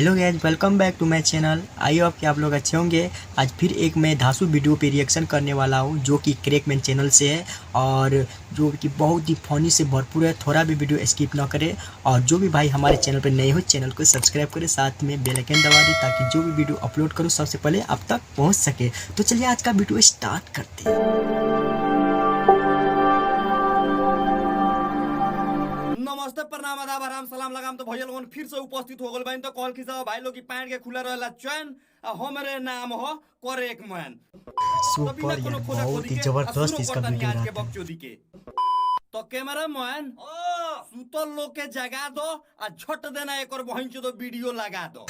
Hello guys, welcome back to my channel. I hope कि आप लोग अच्छे होंगे। आज फिर एक मैं धांसू वीडियो पे रिएक्शन करने वाला हूँ जो कि क्रैकमैन चैनल से है और जो कि बहुत ही फनी से भरपूर है। थोड़ा भी वीडियो स्किप ना करें और जो भी भाई हमारे चैनल पर नए हो चैनल को सब्सक्राइब करें, साथ में बेल आइकन दबा दें ताकि जो भी वीडियो अपलोड करूँ सबसे पहले आप तक पहुँच सके। तो चलिए आज का वीडियो स्टार्ट करते हैं। नमस्ते, प्रणाम, आदाब, आराम, सलाम लगाम। तो भैया लोगन फिर से उपस्थित हो गए बाइन। तो कॉल खिंचा भाई लोग की पैंट के खुला रहेला चैन हमरे नाम हो क्रैकमैन। सुपर यार, बहुत ही जबरदस्त इसका वीडियो आज के रहता है। बकचोदी के तो कैमरा मैन सुतल लोग के जगा दो आ झट देना एक और बहन चो वीडियो लगा दो।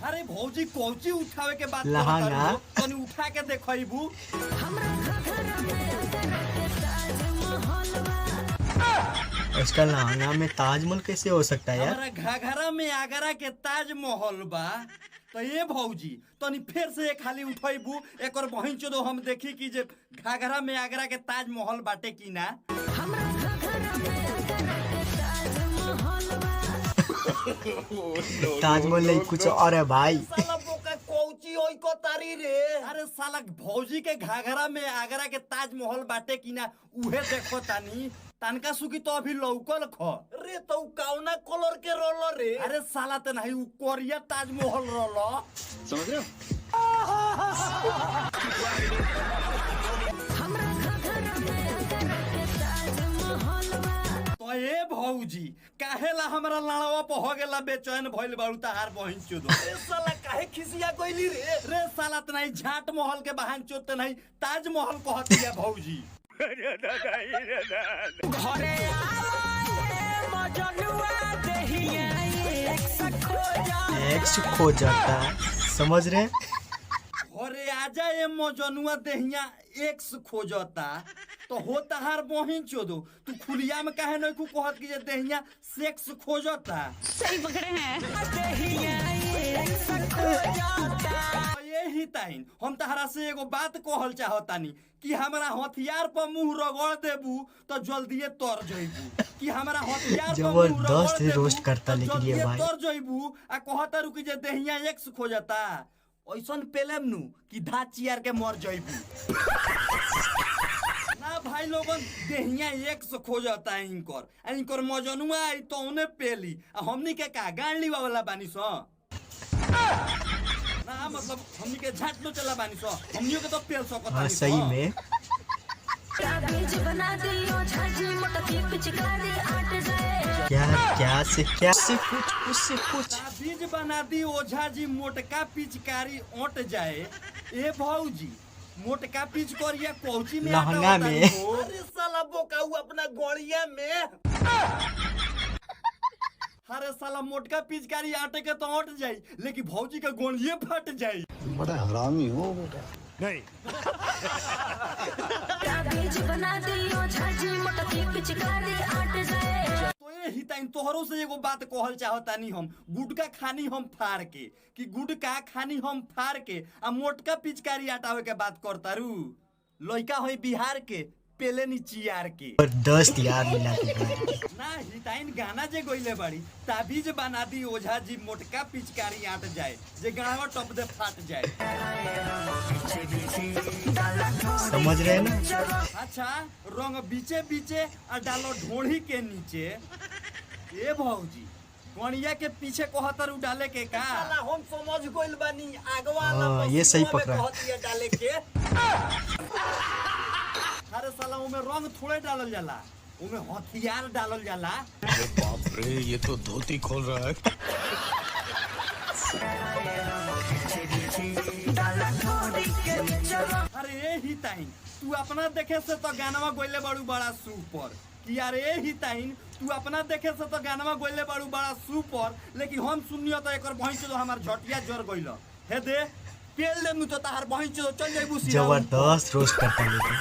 अरे भौजी कोची उठावे के बात लहंगा तनी उठा के देखबू। उसका लहंगा में ताजमहल कैसे हो सकता है यार? हमारा घाघरा में आगरा के ताजमहल बा। तो ये भौजी तनी फिर से एक खाली उठबू एक और बहन चो हम देखी कि जे घाघरा में आगरा के ताजमहल बाटे की ना। ताजमहल नहीं कुछ और है भाई। साला बोका कोची होई को तारी रे। अरे साला भौजी के घाघरा में आगरा के ताजमहल बाटे की ना उहे देखो तानी। तनका सुकी तो अभी लौकल ख रे तो कौना कलर के रोलो रे। अरे साला त नहीं उ कोरिया ताजमहल रोलो, समझ रहे हो? तो ये भौजी काहेला हमरा लड़वा पे हो गेला बेचैन भइल बाड़ू ताहार बहिन चोदो। रे साला काहे खिसिया गइली रे। रे साला त नहीं झाट महल के बहन चोद त नहीं ताजमहल कहतिया भौजी। घरे एक्स खो जाता है, समझ रहे? घरे आजा ये मजनुआ देहिया एक्स खोजता तो हो तहार बहिन चोदो। तू खुलिया में काहे नहीं कहत कि जे देहिया सेक्स खोजता। सही पकड़े हैं। यही ताइन हम तहरा से एगो बात कहल चाहतानी कि हमरा हथियार पर मुंह रगड़ देबू तो जल्दीए तर जइबू। कि हमरा हथियार पर मुंह रगड़ जबरदस्त देबू रोस्ट करता तो लेकिन ये जल्दीए भाई तर जइबू आ कहता रुकी जे देहिया एक्स खोजता। ऐसन पेलेम नु कि धात चियार के मर जइबू। ना भाई लोगन देहिया एक्स खोजता इनकर मजनुआ आई तो उन्हें पेली आ हमनी के का गांडी वाला बानी सो ना, मतलब हमनी के झाट नो चला बानी सो हमनियो के तो पेल सकत। हाँ सही में क्या से कुछ बीज बना दी ओझा जी मोटका पिचकारी ओट जाए। ए भौजी मोटका पिच करिया कोची में लहंगा में। अरे साला बोका अपना गोड़िया में। अरे साला मोटका पिचकारी आटे के तो ओट जाई लेकिन भौजी का गोड़िए फट जाई। बड़ा हरामी हो बेटा। नहीं तो ये ही टाइम तोहरों से एगो बात कहल चाहतानी हम गुटका खानी हम फाड़ के कि गुटका खानी हम फाड़ के आ मोटका पिचकारी आटावे के बात करतारू। लइका होई बिहार के पेले नी चियार के। जबरदस्त यार मिला के भाई। ना हिताइन गाना जे गइले बाड़ी ताबीज बना दी ओझा जी मोटका पिचकारी आट जाए जे गावा टप दे फाट जाए। समझ रहे हैं ना? अच्छा रंग बीचे बीचे और डालो ढोढ़ी के नीचे। ए भौजी गणिया के पीछे कहतर डाले के का हम समझ गइल बानी आगवा ये सही पकड़ा डाले के। अरे साला उमे रंग थोड़े डालल जाला, उमे हथियार डालल जाला। अरे बाप रे, ये तो धोती खोल रहा है। अरे ये ही टाइम तू अपना देखे से तो गानवा गोइले बाड़ू बड़ा सुपर कि यार ये ही टाइम तू अपना देखे से तो गानवा गोइले बाड़ू बड़ा सुपर लेकिन हम सुनियो तो एकर बहिन चो हमार झटिया जर गइल हे दे पेल देनु तो तार बहिन चो चल जाइबू। जबरदस्त रोस्ट करता है लेकिन।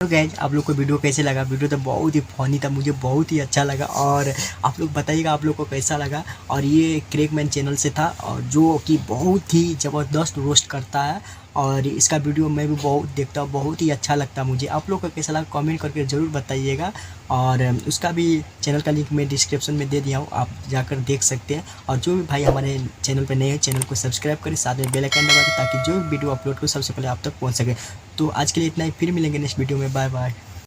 तो गाइज आप लोग को वीडियो कैसे लगा? वीडियो तो बहुत ही फनी था, मुझे बहुत ही अच्छा लगा और आप लोग बताइएगा आप लोग को कैसा लगा। और ये क्रैकमैन चैनल से था और जो कि बहुत ही ज़बरदस्त रोस्ट करता है और इसका वीडियो मैं भी बहुत देखता हूँ, बहुत ही अच्छा लगता है मुझे। आप लोग का कैसा लगा कमेंट करके ज़रूर बताइएगा। और उसका भी चैनल का लिंक मैं डिस्क्रिप्शन में दे दिया हूँ, आप जाकर देख सकते हैं। और जो भी भाई हमारे चैनल पर नए हैं, चैनल को सब्सक्राइब करें, साथ में बेल आइकन दबा दें ताकि जो भी वीडियो अपलोड करो सबसे पहले आप तक पहुँच सके। तो आज के लिए इतना ही, फिर मिलेंगे नेक्स्ट वीडियो में। Bye by.